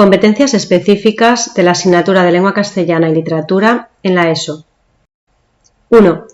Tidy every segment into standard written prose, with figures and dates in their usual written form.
Competencias específicas de la asignatura de Lengua Castellana y Literatura en la ESO. 1.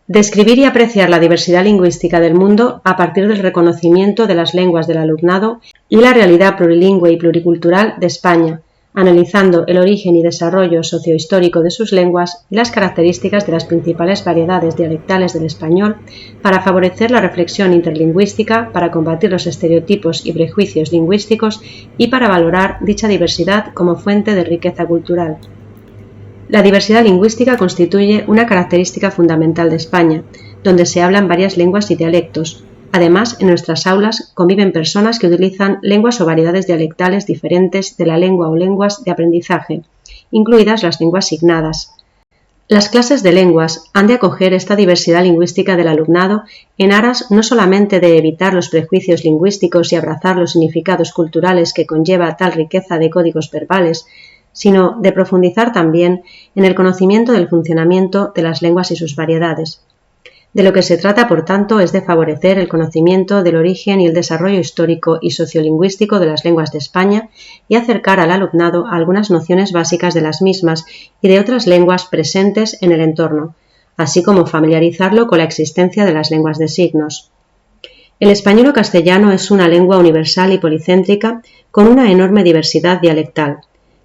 Describir y apreciar la diversidad lingüística del mundo a partir del reconocimiento de las lenguas del alumnado y la realidad plurilingüe y pluricultural de España, analizando el origen y desarrollo sociohistórico de sus lenguas y las características de las principales variedades dialectales del español para favorecer la reflexión interlingüística, para combatir los estereotipos y prejuicios lingüísticos y para valorar dicha diversidad como fuente de riqueza cultural. La diversidad lingüística constituye una característica fundamental de España, donde se hablan varias lenguas y dialectos. Además, en nuestras aulas conviven personas que utilizan lenguas o variedades dialectales diferentes de la lengua o lenguas de aprendizaje, incluidas las lenguas signadas. Las clases de lenguas han de acoger esta diversidad lingüística del alumnado en aras no solamente de evitar los prejuicios lingüísticos y abrazar los significados culturales que conlleva tal riqueza de códigos verbales, sino de profundizar también en el conocimiento del funcionamiento de las lenguas y sus variedades. De lo que se trata, por tanto, es de favorecer el conocimiento del origen y el desarrollo histórico y sociolingüístico de las lenguas de España y acercar al alumnado a algunas nociones básicas de las mismas y de otras lenguas presentes en el entorno, así como familiarizarlo con la existencia de las lenguas de signos. El español o castellano es una lengua universal y policéntrica con una enorme diversidad dialectal.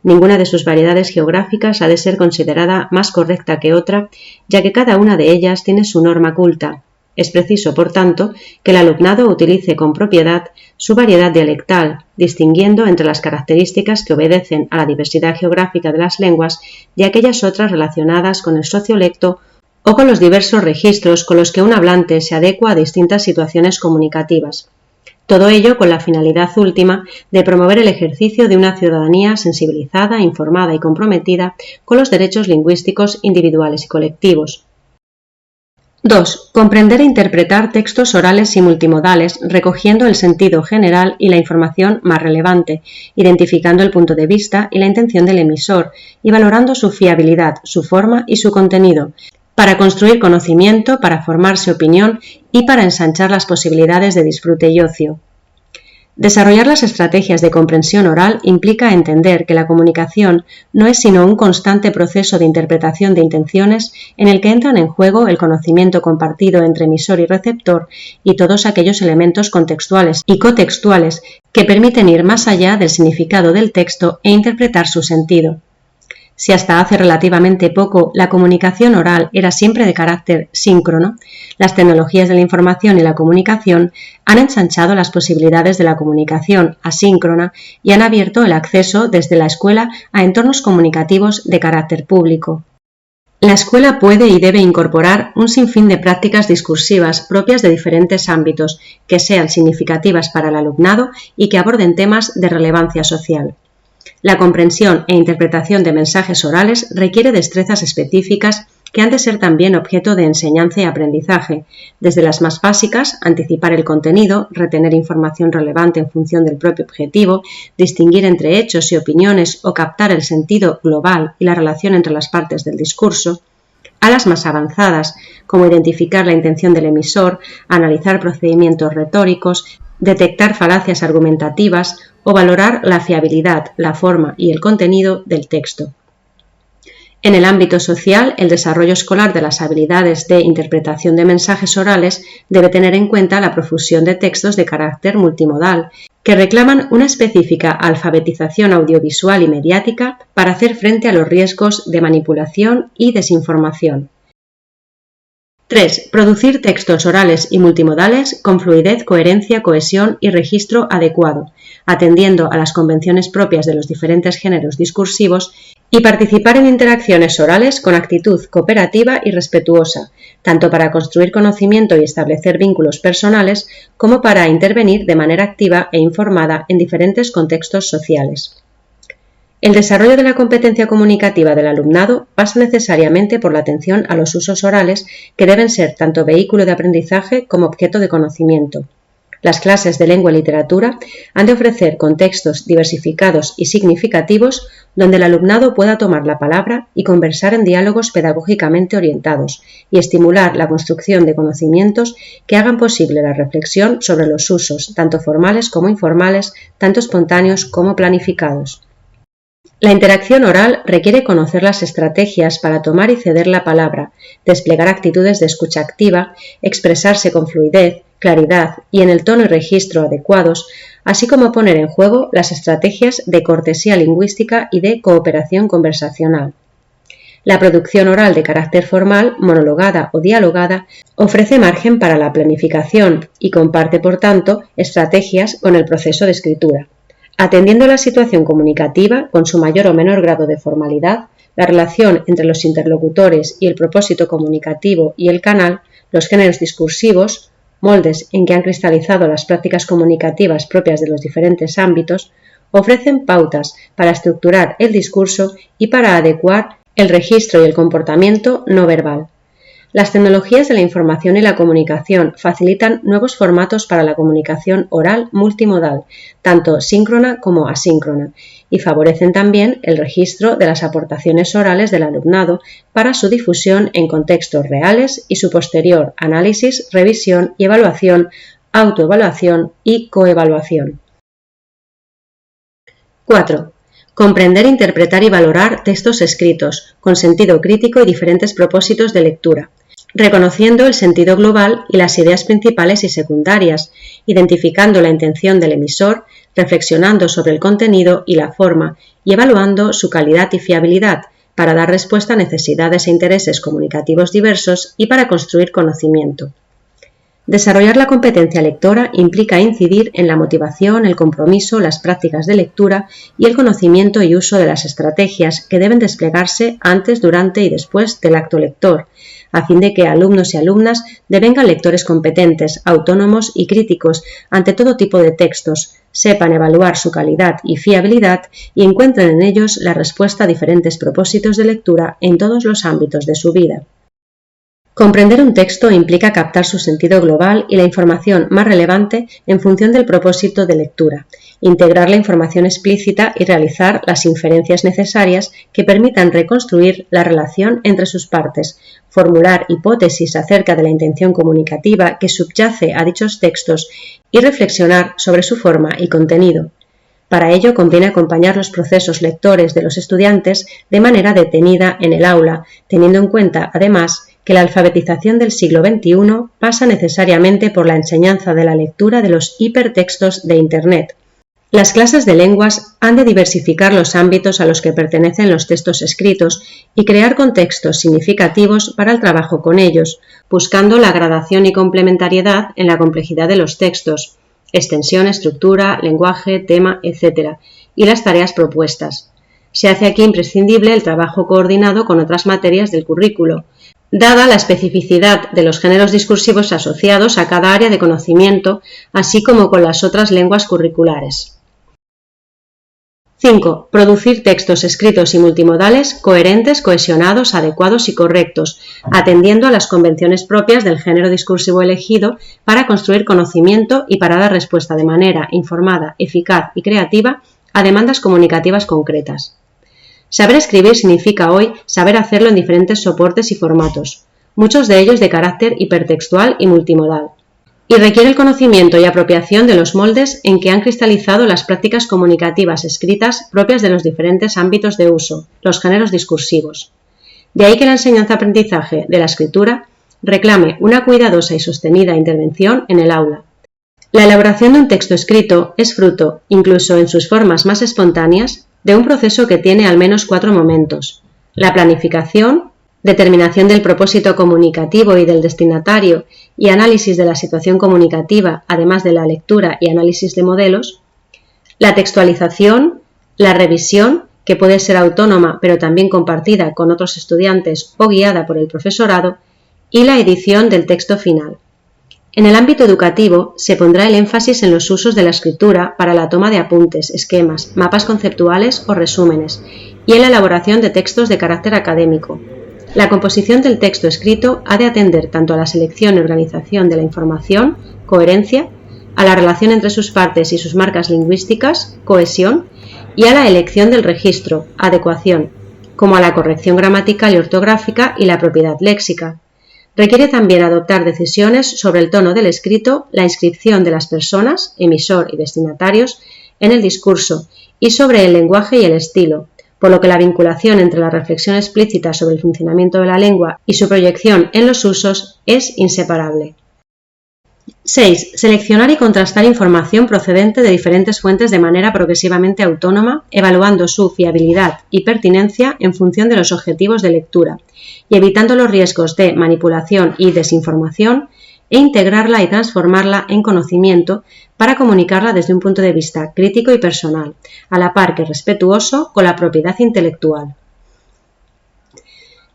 Ninguna de sus variedades geográficas ha de ser considerada más correcta que otra, ya que cada una de ellas tiene su norma culta. Es preciso, por tanto, que el alumnado utilice con propiedad su variedad dialectal, distinguiendo entre las características que obedecen a la diversidad geográfica de las lenguas y aquellas otras relacionadas con el sociolecto o con los diversos registros con los que un hablante se adecua a distintas situaciones comunicativas. Todo ello con la finalidad última de promover el ejercicio de una ciudadanía sensibilizada, informada y comprometida con los derechos lingüísticos individuales y colectivos. 2. Comprender e interpretar textos orales y multimodales, recogiendo el sentido general y la información más relevante, identificando el punto de vista y la intención del emisor y valorando su fiabilidad, su forma y su contenido, para construir conocimiento, para formarse opinión y para ensanchar las posibilidades de disfrute y ocio. Desarrollar las estrategias de comprensión oral implica entender que la comunicación no es sino un constante proceso de interpretación de intenciones en el que entran en juego el conocimiento compartido entre emisor y receptor y todos aquellos elementos contextuales y cotextuales que permiten ir más allá del significado del texto e interpretar su sentido. Si hasta hace relativamente poco la comunicación oral era siempre de carácter síncrono, las tecnologías de la información y la comunicación han ensanchado las posibilidades de la comunicación asíncrona y han abierto el acceso desde la escuela a entornos comunicativos de carácter público. La escuela puede y debe incorporar un sinfín de prácticas discursivas propias de diferentes ámbitos que sean significativas para el alumnado y que aborden temas de relevancia social. La comprensión e interpretación de mensajes orales requiere destrezas específicas que han de ser también objeto de enseñanza y aprendizaje, desde las más básicas, anticipar el contenido, retener información relevante en función del propio objetivo, distinguir entre hechos y opiniones o captar el sentido global y la relación entre las partes del discurso, a las más avanzadas, como identificar la intención del emisor, analizar procedimientos retóricos, detectar falacias argumentativas o valorar la fiabilidad, la forma y el contenido del texto. En el ámbito social, el desarrollo escolar de las habilidades de interpretación de mensajes orales debe tener en cuenta la profusión de textos de carácter multimodal, que reclaman una específica alfabetización audiovisual y mediática para hacer frente a los riesgos de manipulación y desinformación. 3. Producir textos orales y multimodales con fluidez, coherencia, cohesión y registro adecuado, atendiendo a las convenciones propias de los diferentes géneros discursivos y participar en interacciones orales con actitud cooperativa y respetuosa, tanto para construir conocimiento y establecer vínculos personales como para intervenir de manera activa e informada en diferentes contextos sociales. El desarrollo de la competencia comunicativa del alumnado pasa necesariamente por la atención a los usos orales que deben ser tanto vehículo de aprendizaje como objeto de conocimiento. Las clases de lengua y literatura han de ofrecer contextos diversificados y significativos donde el alumnado pueda tomar la palabra y conversar en diálogos pedagógicamente orientados y estimular la construcción de conocimientos que hagan posible la reflexión sobre los usos, tanto formales como informales, tanto espontáneos como planificados. La interacción oral requiere conocer las estrategias para tomar y ceder la palabra, desplegar actitudes de escucha activa, expresarse con fluidez, claridad y en el tono y registro adecuados, así como poner en juego las estrategias de cortesía lingüística y de cooperación conversacional. La producción oral de carácter formal, monologada o dialogada, ofrece margen para la planificación y comparte, por tanto, estrategias con el proceso de escritura. Atendiendo a la situación comunicativa, con su mayor o menor grado de formalidad, la relación entre los interlocutores y el propósito comunicativo y el canal, los géneros discursivos, moldes en que han cristalizado las prácticas comunicativas propias de los diferentes ámbitos, ofrecen pautas para estructurar el discurso y para adecuar el registro y el comportamiento no verbal. Las tecnologías de la información y la comunicación facilitan nuevos formatos para la comunicación oral multimodal, tanto síncrona como asíncrona, y favorecen también el registro de las aportaciones orales del alumnado para su difusión en contextos reales y su posterior análisis, revisión y evaluación, autoevaluación y coevaluación. 4. Comprender, interpretar y valorar textos escritos, con sentido crítico y diferentes propósitos de lectura, reconociendo el sentido global y las ideas principales y secundarias, identificando la intención del emisor, reflexionando sobre el contenido y la forma y evaluando su calidad y fiabilidad para dar respuesta a necesidades e intereses comunicativos diversos y para construir conocimiento. Desarrollar la competencia lectora implica incidir en la motivación, el compromiso, las prácticas de lectura y el conocimiento y uso de las estrategias que deben desplegarse antes, durante y después del acto lector, a fin de que alumnos y alumnas devengan lectores competentes, autónomos y críticos ante todo tipo de textos, sepan evaluar su calidad y fiabilidad y encuentren en ellos la respuesta a diferentes propósitos de lectura en todos los ámbitos de su vida. Comprender un texto implica captar su sentido global y la información más relevante en función del propósito de lectura, integrar la información explícita y realizar las inferencias necesarias que permitan reconstruir la relación entre sus partes, formular hipótesis acerca de la intención comunicativa que subyace a dichos textos y reflexionar sobre su forma y contenido. Para ello conviene acompañar los procesos lectores de los estudiantes de manera detenida en el aula, teniendo en cuenta, además, que la alfabetización del siglo XXI pasa necesariamente por la enseñanza de la lectura de los hipertextos de Internet. Las clases de lenguas han de diversificar los ámbitos a los que pertenecen los textos escritos y crear contextos significativos para el trabajo con ellos, buscando la gradación y complementariedad en la complejidad de los textos, extensión, estructura, lenguaje, tema, etc., y las tareas propuestas. Se hace aquí imprescindible el trabajo coordinado con otras materias del currículo, dada la especificidad de los géneros discursivos asociados a cada área de conocimiento, así como con las otras lenguas curriculares. 5. Producir textos escritos y multimodales coherentes, cohesionados, adecuados y correctos, atendiendo a las convenciones propias del género discursivo elegido para construir conocimiento y para dar respuesta de manera informada, eficaz y creativa a demandas comunicativas concretas. Saber escribir significa hoy saber hacerlo en diferentes soportes y formatos, muchos de ellos de carácter hipertextual y multimodal, y requiere el conocimiento y apropiación de los moldes en que han cristalizado las prácticas comunicativas escritas propias de los diferentes ámbitos de uso, los géneros discursivos. De ahí que la enseñanza-aprendizaje de la escritura reclame una cuidadosa y sostenida intervención en el aula. La elaboración de un texto escrito es fruto, incluso en sus formas más espontáneas, de un proceso que tiene al menos 4 momentos: la planificación, determinación del propósito comunicativo y del destinatario y análisis de la situación comunicativa, además de la lectura y análisis de modelos, la textualización, la revisión, que puede ser autónoma pero también compartida con otros estudiantes o guiada por el profesorado, y la edición del texto final. En el ámbito educativo se pondrá el énfasis en los usos de la escritura para la toma de apuntes, esquemas, mapas conceptuales o resúmenes, y en la elaboración de textos de carácter académico. La composición del texto escrito ha de atender tanto a la selección y organización de la información, coherencia, a la relación entre sus partes y sus marcas lingüísticas, cohesión, y a la elección del registro, adecuación, como a la corrección gramatical y ortográfica y la propiedad léxica. Requiere también adoptar decisiones sobre el tono del escrito, la inscripción de las personas, emisor y destinatarios, en el discurso y sobre el lenguaje y el estilo, por lo que la vinculación entre la reflexión explícita sobre el funcionamiento de la lengua y su proyección en los usos es inseparable. 6. Seleccionar y contrastar información procedente de diferentes fuentes de manera progresivamente autónoma, evaluando su fiabilidad y pertinencia en función de los objetivos de lectura y evitando los riesgos de manipulación y desinformación, e integrarla y transformarla en conocimiento para comunicarla desde un punto de vista crítico y personal, a la par que respetuoso con la propiedad intelectual.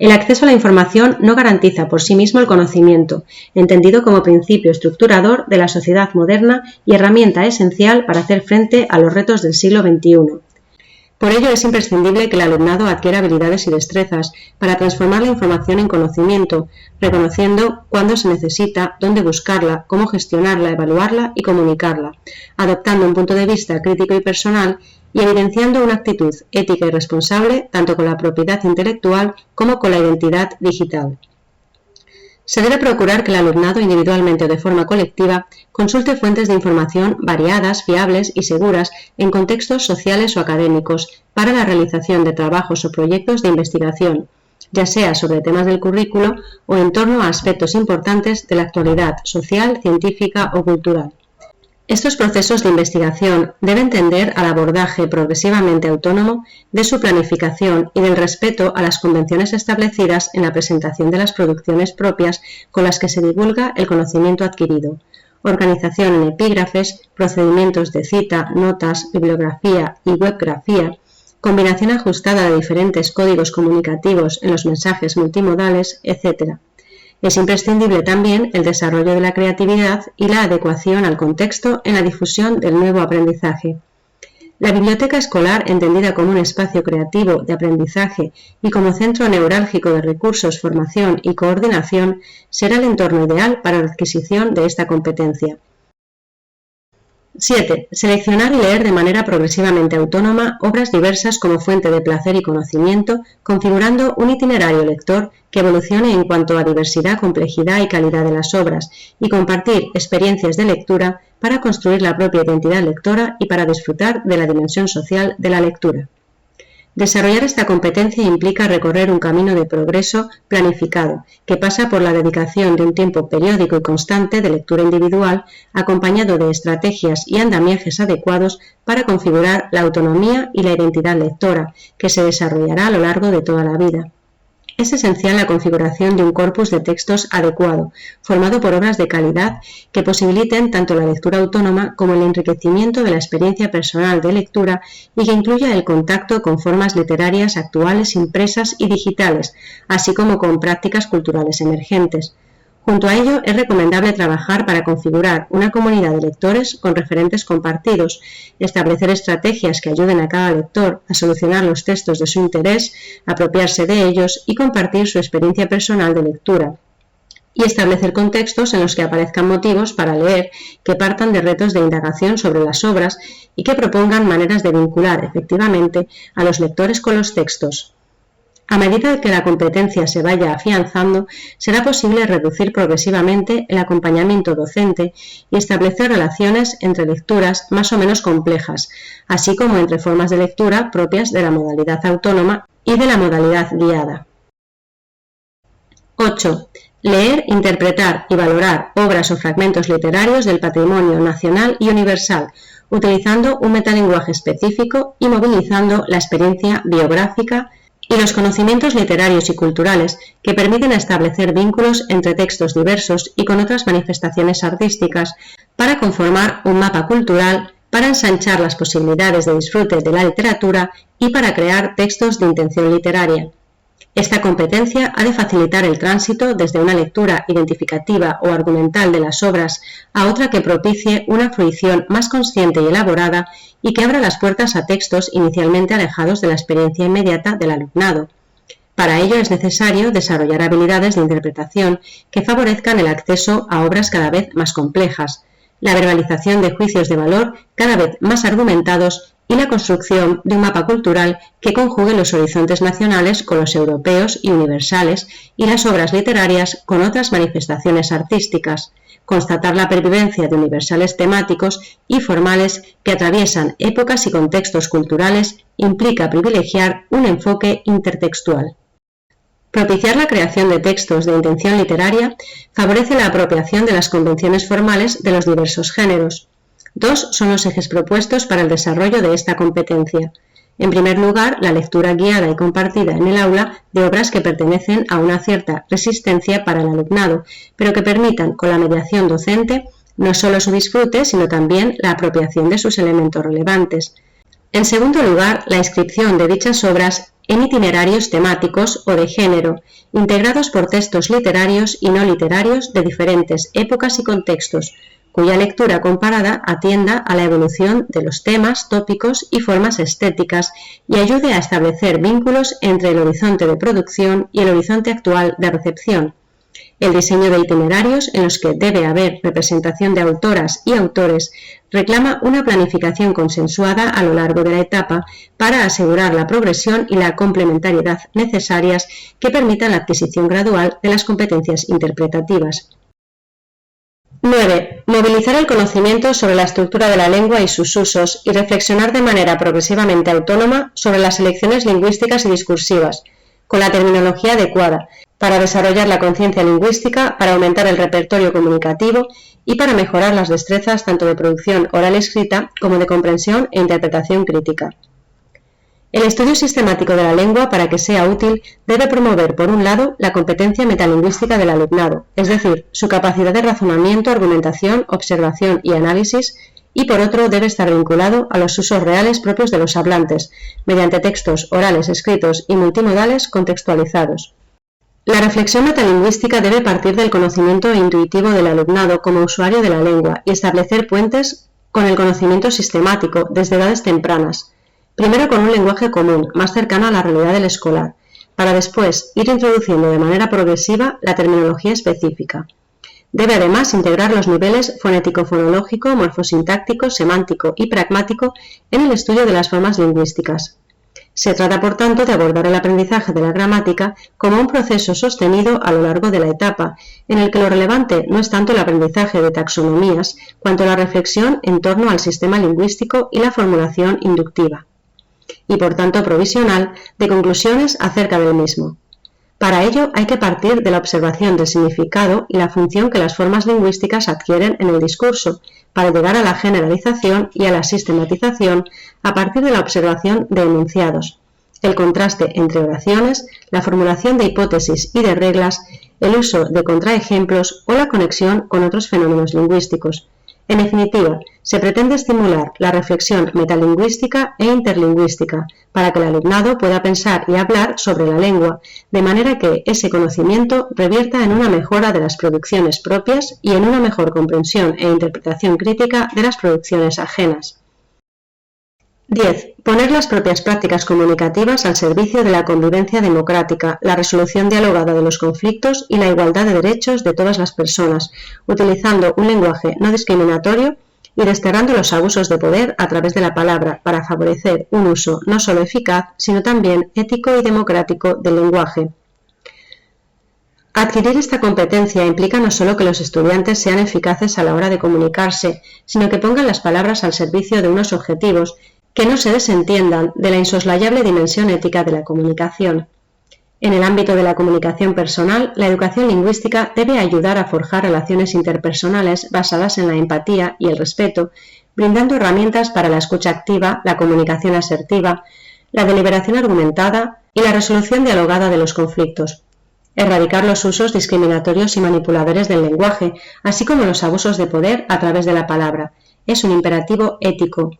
El acceso a la información no garantiza por sí mismo el conocimiento, entendido como principio estructurador de la sociedad moderna y herramienta esencial para hacer frente a los retos del siglo XXI. Por ello es imprescindible que el alumnado adquiera habilidades y destrezas para transformar la información en conocimiento, reconociendo cuándo se necesita, dónde buscarla, cómo gestionarla, evaluarla y comunicarla, adoptando un punto de vista crítico y personal y evidenciando una actitud ética y responsable tanto con la propiedad intelectual como con la identidad digital. Se debe procurar que el alumnado, individualmente o de forma colectiva, consulte fuentes de información variadas, fiables y seguras en contextos sociales o académicos para la realización de trabajos o proyectos de investigación, ya sea sobre temas del currículo o en torno a aspectos importantes de la actualidad social, científica o cultural. Estos procesos de investigación deben tender al abordaje progresivamente autónomo de su planificación y del respeto a las convenciones establecidas en la presentación de las producciones propias con las que se divulga el conocimiento adquirido, organización en epígrafes, procedimientos de cita, notas, bibliografía y webgrafía, combinación ajustada de diferentes códigos comunicativos en los mensajes multimodales, etc. Es imprescindible también el desarrollo de la creatividad y la adecuación al contexto en la difusión del nuevo aprendizaje. La biblioteca escolar, entendida como un espacio creativo de aprendizaje y como centro neurálgico de recursos, formación y coordinación, será el entorno ideal para la adquisición de esta competencia. 7. Seleccionar y leer de manera progresivamente autónoma obras diversas como fuente de placer y conocimiento, configurando un itinerario lector que evolucione en cuanto a diversidad, complejidad y calidad de las obras, y compartir experiencias de lectura para construir la propia identidad lectora y para disfrutar de la dimensión social de la lectura. Desarrollar esta competencia implica recorrer un camino de progreso planificado, que pasa por la dedicación de un tiempo periódico y constante de lectura individual, acompañado de estrategias y andamiajes adecuados para configurar la autonomía y la identidad lectora, que se desarrollará a lo largo de toda la vida. Es esencial la configuración de un corpus de textos adecuado, formado por obras de calidad que posibiliten tanto la lectura autónoma como el enriquecimiento de la experiencia personal de lectura y que incluya el contacto con formas literarias actuales, impresas y digitales, así como con prácticas culturales emergentes. Junto a ello, es recomendable trabajar para configurar una comunidad de lectores con referentes compartidos, establecer estrategias que ayuden a cada lector a solucionar los textos de su interés, apropiarse de ellos y compartir su experiencia personal de lectura, y establecer contextos en los que aparezcan motivos para leer que partan de retos de indagación sobre las obras y que propongan maneras de vincular efectivamente a los lectores con los textos. A medida que la competencia se vaya afianzando, será posible reducir progresivamente el acompañamiento docente y establecer relaciones entre lecturas más o menos complejas, así como entre formas de lectura propias de la modalidad autónoma y de la modalidad guiada. 8. Leer, interpretar y valorar obras o fragmentos literarios del patrimonio nacional y universal, utilizando un metalenguaje específico y movilizando la experiencia biográfica y los conocimientos literarios y culturales que permiten establecer vínculos entre textos diversos y con otras manifestaciones artísticas para conformar un mapa cultural, para ensanchar las posibilidades de disfrute de la literatura y para crear textos de intención literaria. Esta competencia ha de facilitar el tránsito desde una lectura identificativa o argumental de las obras a otra que propicie una fruición más consciente y elaborada y que abra las puertas a textos inicialmente alejados de la experiencia inmediata del alumnado. Para ello es necesario desarrollar habilidades de interpretación que favorezcan el acceso a obras cada vez más complejas, la verbalización de juicios de valor cada vez más argumentados y la construcción de un mapa cultural que conjugue los horizontes nacionales con los europeos y universales y las obras literarias con otras manifestaciones artísticas, constatar la pervivencia de universales temáticos y formales que atraviesan épocas y contextos culturales implica privilegiar un enfoque intertextual. Propiciar la creación de textos de intención literaria favorece la apropiación de las convenciones formales de los diversos géneros. Dos son los ejes propuestos para el desarrollo de esta competencia. En primer lugar, la lectura guiada y compartida en el aula de obras que pertenecen a una cierta resistencia para el alumnado, pero que permitan, con la mediación docente, no solo su disfrute, sino también la apropiación de sus elementos relevantes. En segundo lugar, la inscripción de dichas obras en itinerarios temáticos o de género, integrados por textos literarios y no literarios de diferentes épocas y contextos, cuya lectura comparada atienda a la evolución de los temas, tópicos y formas estéticas y ayude a establecer vínculos entre el horizonte de producción y el horizonte actual de recepción. El diseño de itinerarios, en los que debe haber representación de autoras y autores, reclama una planificación consensuada a lo largo de la etapa para asegurar la progresión y la complementariedad necesarias que permitan la adquisición gradual de las competencias interpretativas. 9. Movilizar el conocimiento sobre la estructura de la lengua y sus usos y reflexionar de manera progresivamente autónoma sobre las elecciones lingüísticas y discursivas, con la terminología adecuada, para desarrollar la conciencia lingüística, para aumentar el repertorio comunicativo y para mejorar las destrezas tanto de producción oral escrita como de comprensión e interpretación crítica. El estudio sistemático de la lengua, para que sea útil, debe promover, por un lado, la competencia metalingüística del alumnado, es decir, su capacidad de razonamiento, argumentación, observación y análisis, y por otro debe estar vinculado a los usos reales propios de los hablantes, mediante textos orales, escritos y multimodales contextualizados. La reflexión metalingüística debe partir del conocimiento intuitivo del alumnado como usuario de la lengua y establecer puentes con el conocimiento sistemático desde edades tempranas, primero con un lenguaje común, más cercano a la realidad del escolar, para después ir introduciendo de manera progresiva la terminología específica. Debe además integrar los niveles fonético-fonológico, morfosintáctico, semántico y pragmático en el estudio de las formas lingüísticas. Se trata, por tanto, de abordar el aprendizaje de la gramática como un proceso sostenido a lo largo de la etapa, en el que lo relevante no es tanto el aprendizaje de taxonomías, cuanto la reflexión en torno al sistema lingüístico y la formulación inductiva, y por tanto provisional, de conclusiones acerca del mismo. Para ello hay que partir de la observación del significado y la función que las formas lingüísticas adquieren en el discurso, para llegar a la generalización y a la sistematización a partir de la observación de enunciados, el contraste entre oraciones, la formulación de hipótesis y de reglas, el uso de contraejemplos o la conexión con otros fenómenos lingüísticos. En definitiva, se pretende estimular la reflexión metalingüística e interlingüística para que el alumnado pueda pensar y hablar sobre la lengua, de manera que ese conocimiento revierta en una mejora de las producciones propias y en una mejor comprensión e interpretación crítica de las producciones ajenas. 10. Poner las propias prácticas comunicativas al servicio de la convivencia democrática, la resolución dialogada de los conflictos y la igualdad de derechos de todas las personas, utilizando un lenguaje no discriminatorio y desterrando los abusos de poder a través de la palabra para favorecer un uso no solo eficaz, sino también ético y democrático del lenguaje. Adquirir esta competencia implica no solo que los estudiantes sean eficaces a la hora de comunicarse, sino que pongan las palabras al servicio de unos objetivos que no se desentiendan de la insoslayable dimensión ética de la comunicación. En el ámbito de la comunicación personal, la educación lingüística debe ayudar a forjar relaciones interpersonales basadas en la empatía y el respeto, brindando herramientas para la escucha activa, la comunicación asertiva, la deliberación argumentada y la resolución dialogada de los conflictos. Erradicar los usos discriminatorios y manipuladores del lenguaje, así como los abusos de poder a través de la palabra, es un imperativo ético.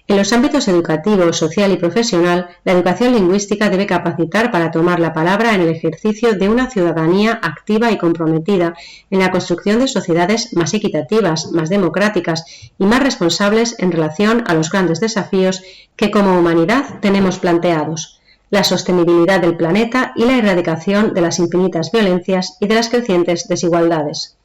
En los ámbitos educativo, social y profesional, la educación lingüística debe capacitar para tomar la palabra en el ejercicio de una ciudadanía activa y comprometida en la construcción de sociedades más equitativas, más democráticas y más responsables en relación a los grandes desafíos que como humanidad tenemos planteados: la sostenibilidad del planeta y la erradicación de las infinitas violencias y de las crecientes desigualdades.